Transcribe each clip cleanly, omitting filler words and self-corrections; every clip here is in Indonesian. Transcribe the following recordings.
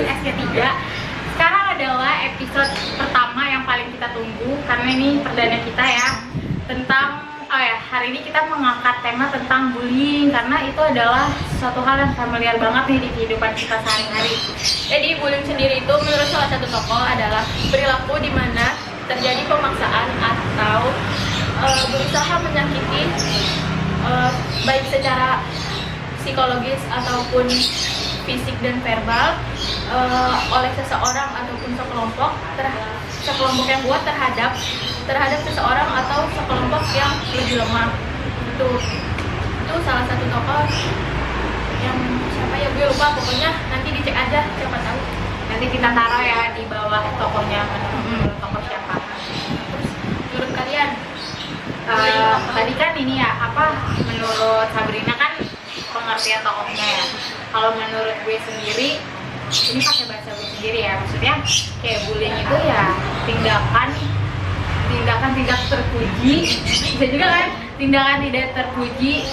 Bullying SK3. Sekarang adalah episode pertama yang paling kita tunggu karena ini perdana kita ya. Hari ini kita mengangkat tema tentang bullying karena itu adalah suatu hal yang familiar banget nih di kehidupan kita sehari-hari. Jadi bullying sendiri itu menurut salah satu tokoh adalah perilaku di mana terjadi pemaksaan atau berusaha menyakiti baik secara psikologis ataupun fisik dan verbal oleh seseorang ataupun sekelompok yang buat terhadap seseorang atau sekelompok yang lebih lemah. Itu salah satu tokoh yang siapa ya, gue lupa, pokoknya nanti dicek aja, siapa tahu Nanti kita taruh ya di bawah tokohnya, tokoh siapa. terus menurut kalian Tadi kan ini ya, menurut Sabrina kan pengertian tokohnya ya. Kalau menurut gue sendiri, ini pakai bahasa gue sendiri ya, maksudnya kayak bullying itu ya tindakan tidak terpuji, bisa juga kan tindakan tidak terpuji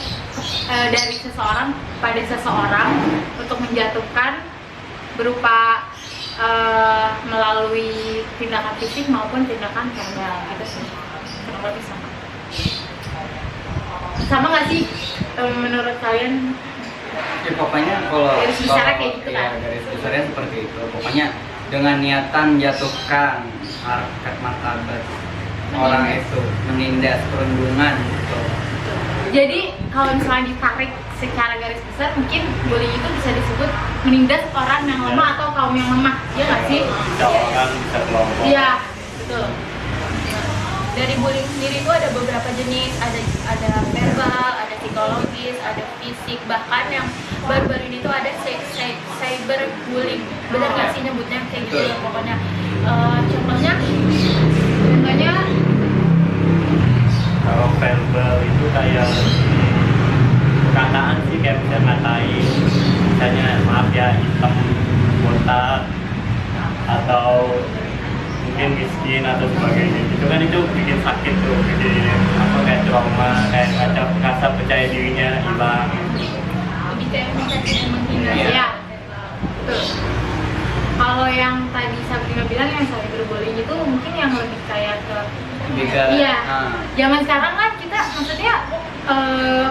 dari seseorang pada seseorang untuk menjatuhkan berupa melalui tindakan fisik maupun tindakan verbal gitu sih. Kurang lebih sama nggak sih menurut kalian? Ya pokoknya kalau Garis besarnya kayak gitu kan? Garis besarnya seperti itu. Pokoknya dengan niatan menjatuhkan harkat martabat orang itu, menindas perundungan gitu. Jadi kalau misalnya ditarik secara garis besar, mungkin bullying itu bisa disebut menindas orang yang lemah atau kaum yang lemah, ya nggak sih? Bisa orang, bisa kelompok. Iya, betul. dari bullying sendiri itu ada beberapa jenis, ada verbal, ada psikologis, ada fisik, bahkan yang baru-baru ini tuh ada cyber bullying. Benar nggak sih nyebutnya kayak gitu ya, pokoknya contohnya Kalau verbal itu kayak perkataan sih, kayak bisa ngatain misalnya maaf ya hitam, botak, atau mungkin miskin atau sebagainya. Itu kan itu bikin sakit tuh, bikin kayak trauma, kayak ngerasa percaya dirinya hilang. lebih kayak mencaci dan menghina. Iya, betul. Kalau yang tadi Sabrina bilang yang cyberbullying itu mungkin yang lebih kayak ke iya. Zaman sekarang kan kita maksudnya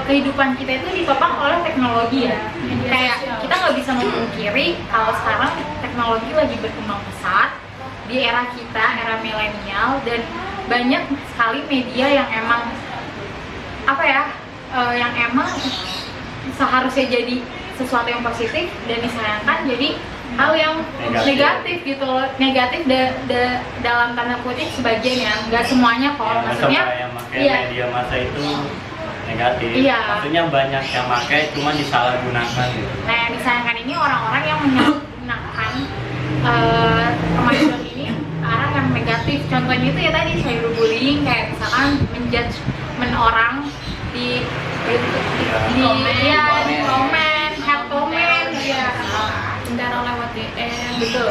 kehidupan kita itu ditopang oleh teknologi ya. Kayak kita nggak bisa memungkiri kalau sekarang teknologi lagi berkembang pesat di era kita, era milenial, dan banyak sekali media yang emang yang emang seharusnya jadi sesuatu yang positif dan disayangkan jadi hal yang negatif gitu loh. Negatif dalam tanda kutip sebagian ya, nggak semuanya kok. Ya, Maksudnya yang pakai media massa itu negatif. Iya. Maksudnya banyak yang pakai cuma disalahgunakan gitu. Nah, yang disayangkan ini orang-orang yang menyalahgunakan kemajuan ini ke arah yang negatif. Contohnya itu ya tadi cyberbullying, kayak misalkan menjudgment orang di komen, head comment, ya. Cara lewat DM. Betul.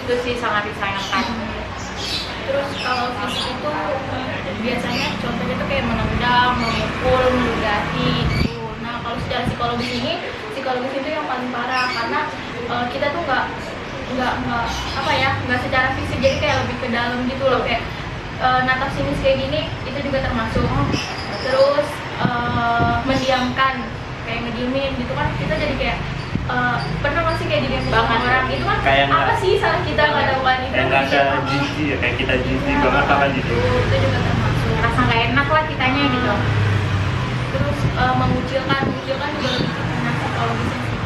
Itu sih sangat disayangkan. Terus kalau fisik itu biasanya contohnya tuh kayak menendang, memukul, meludahi gitu. Nah kalau secara psikologis itu yang paling parah karena kita tuh nggak secara fisik, jadi kayak lebih ke dalam gitu loh, kayak natap sinis kayak gini itu juga termasuk. Terus mendiamkan, kayak ngediemin gitu kan, kita jadi kayak pernah nggak sih kayak didiemin sama orang itu kan Kayak apa sih salah kita nggak lakukan itu, Kayak ngerasa jijik ya, kayak kita jijik banget apa gitu. itu juga termasuk. Rasa nggak enak lah kitanya gitu. Terus mengucilkan juga lebih kena psikologisnya sih.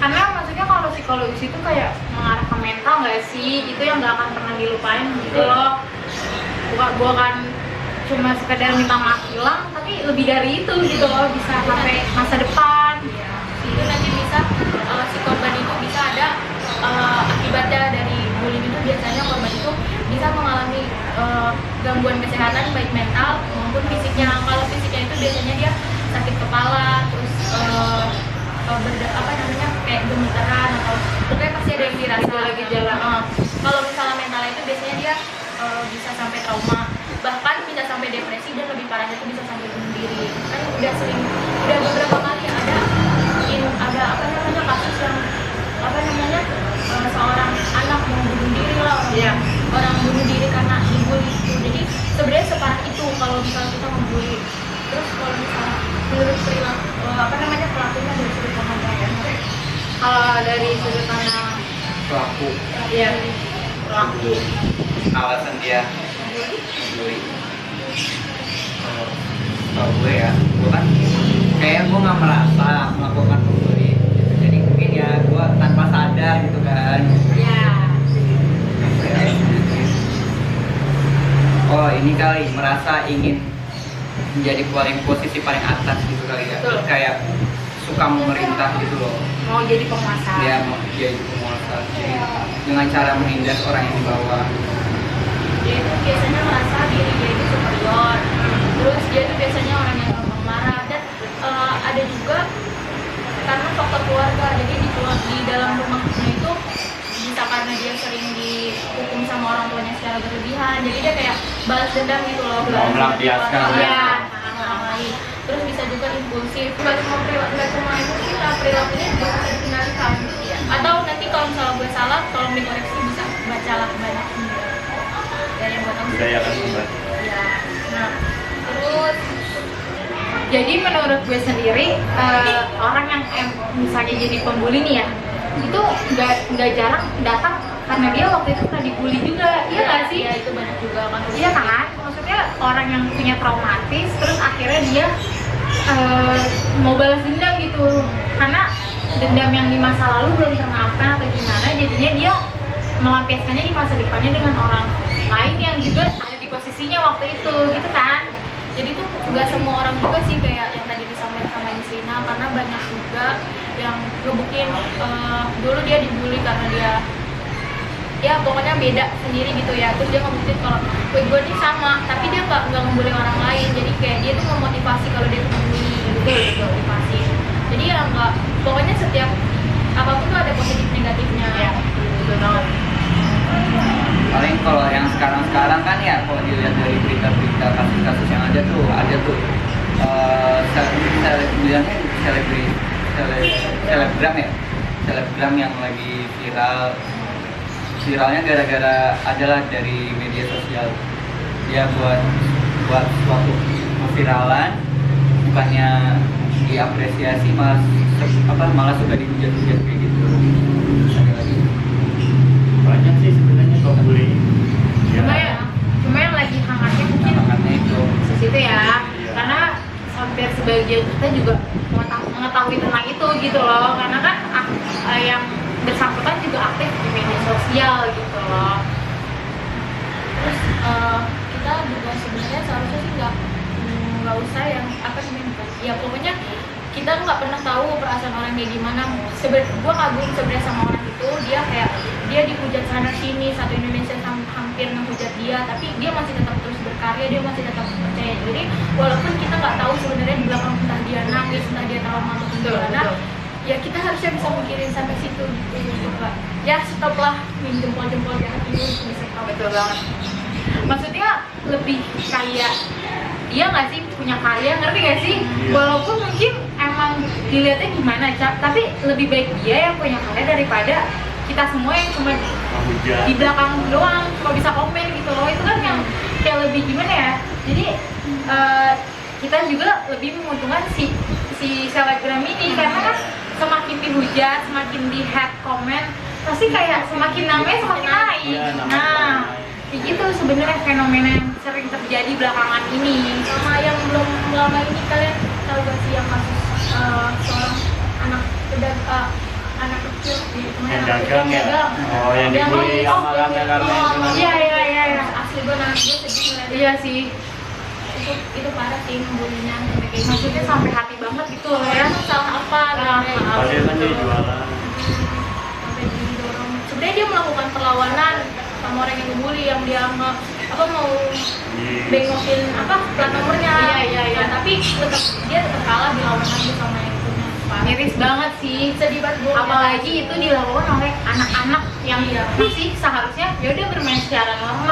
Karena maksudnya kalau psikologis itu kayak mengarah ke mental nggak sih, itu yang nggak akan pernah dilupain gitu loh. Bukan cuma sekedar minta maaf hilang, tapi lebih dari itu gitu loh, bisa sampai masa depan. Itu nanti bisa si korban itu bisa ada akibatnya dari bullying itu. Biasanya korban itu bisa mengalami gangguan kesehatan baik mental maupun fisiknya. Kalau fisiknya itu biasanya dia sakit kepala, terus kayak gemetaran atau pokoknya pasti ada yang dirasa lagi jalan. Kalau misalnya mental itu biasanya dia bisa sampai trauma, bahkan bisa sampai depresi, dan lebih parahnya itu bisa sampai bunuh diri. Kan udah beberapa kali ada kasus yang kalau misalnya kita membuli. Terus kalau misalnya menurut perilaku pelakunya dari sudut pandang kalian, Kalau dari sudut pandang Pelaku, ya pelaku, alasan dia bully. Kalau gue ya, gue kan kayak gue nggak merasa melakukan bully, jadi mungkin ya gue tanpa sadar gitu kan. ya Oh ini kali merasa ingin menjadi posisi paling atas gitu kali ya. Betul. Kayak suka memerintah gitu loh. mau jadi penguasa. Dia mau jadi penguasa. Jadi dengan cara menindas orang yang di bawah. dia itu biasanya merasa diri dia itu superior. Terus dia itu biasanya orang yang gampang marah dan ada juga karena faktor keluarga. Jadi di dalam rumahnya itu bisa karena dia sering dihukum sama orang tuanya secara berlebihan, jadi dia kayak balas dendam gitu loh. Mau melampiaskan Iya, orang lain. Terus bisa juga impulsif. Nggak cuma impulsif, perilakunya juga bisa dikendalikan. Atau nanti kalau misalnya gue salah, tolong dikoreksi, bisa bacalah banyak sendiri. Dari yang gue tahu. Budayakan membaca. Ya. Nah, terus Jadi menurut gue sendiri orang yang misalnya jadi pembuli nih ya, itu nggak jarang datang karena dia waktu itu pernah dibully juga, iya nggak sih? Ya, itu banyak juga kan. Iya kan? Maksudnya orang yang punya traumatis, terus akhirnya dia mau balas dendam gitu, karena dendam yang di masa lalu belum termaafkan atau gimana, jadinya dia melampiaskannya di masa depannya dengan orang lain yang juga ada di posisinya waktu itu, gitu kan? Jadi tuh nggak semua orang juga sih kayak yang tadi disampaikan sama Yusrina, karena banyak juga yang ngebukin dulu dia dibully karena dia ya pokoknya beda sendiri gitu ya, terus dia ngebuktiin kalau gue ini sama, tapi dia nggak ngebully orang lain, jadi kayak dia tuh memotivasi kalau dia tuh ngebully gitu, motivasi. Jadi ya nggak, pokoknya setiap apapun tuh ada positif negatifnya. Iya, betul banget. Paling kalau yang sekarang kan ya, kalau dilihat dari berita-berita kasus-kasus yang ada tuh bilangnya selebgram yang lagi viralnya gara-gara adalah dari media sosial. Dia buat suatu viralan, bukannya diapresiasi malah suka dihujat-hujat kayak gitu. Ada lagi Banyak sih sebenarnya kalau bullying. Cuma yang lagi hangatnya mungkin anak-anaknya itu. di situ ya, Iya. karena hampir sebagian kita juga mengetahui tentang itu gitu loh, karena kan yang bersangkutan juga aktif di media sosial gitu loh. Terus kita juga sebenarnya seharusnya sih nggak usah yang apa namanya, ya pokoknya kita nggak pernah tahu perasaan orang kayak gimana. Gue kagum sebenarnya sama orang itu, dia dihujat sana sini, satu Indonesia hampir menghujat dia, tapi dia masih tetap terus berkarya, dia masih tetap percaya diri walaupun kita nggak tahu sebenarnya di belakang entah dia nangis, entah dia trauma atau gimana. Ya kita harusnya bisa mikirin sampai situ gitu Pak. Ya stoplah jempol-jempol di hati ini, bisa tahu. Betul banget. Maksudnya lebih kayak dia nggak sih punya karya, ngerti nggak sih? Iya. Walaupun mungkin emang dilihatnya gimana, tapi lebih baik dia yang punya karya daripada kita semua yang cuma Menghujat. di belakang doang, cuma bisa komen gitu loh. Itu kan yang kayak lebih gimana ya? Jadi kita juga lebih menguntungkan si selebgram ini, karena kan semakin dihujat, semakin di hate komen, pasti kayak semakin namanya semakin naik. Iya, namanya Nah, semakin kayak gitu sebenarnya fenomena yang sering terjadi belakangan ini. Sama yang belum lama ini, kalian tahu gak sih yang kasus seorang anak kecil di Yang dagang ya? Oh, yang dibully sama karena Iya. Asli gue nangis, gue sedih ngeliatnya. Iya sih. Itu parah sih ngebulinya sampai kayak gitu. Maksudnya sampai hati banget gitu loh ya. Emang salah apa gitu. Padahal kan dia jualan. Sampai didorong. Sebenarnya dia melakukan perlawanan sama orang yang ngebully, yang dia mau bengokin plat nomornya. Iya. Nah, tapi dia tetap kalah, dilawan lagi sama yang punya. Miris banget sih. Sedih banget gue. Apalagi itu dilakukan oleh anak-anak yang masih seharusnya ya udah bermain secara normal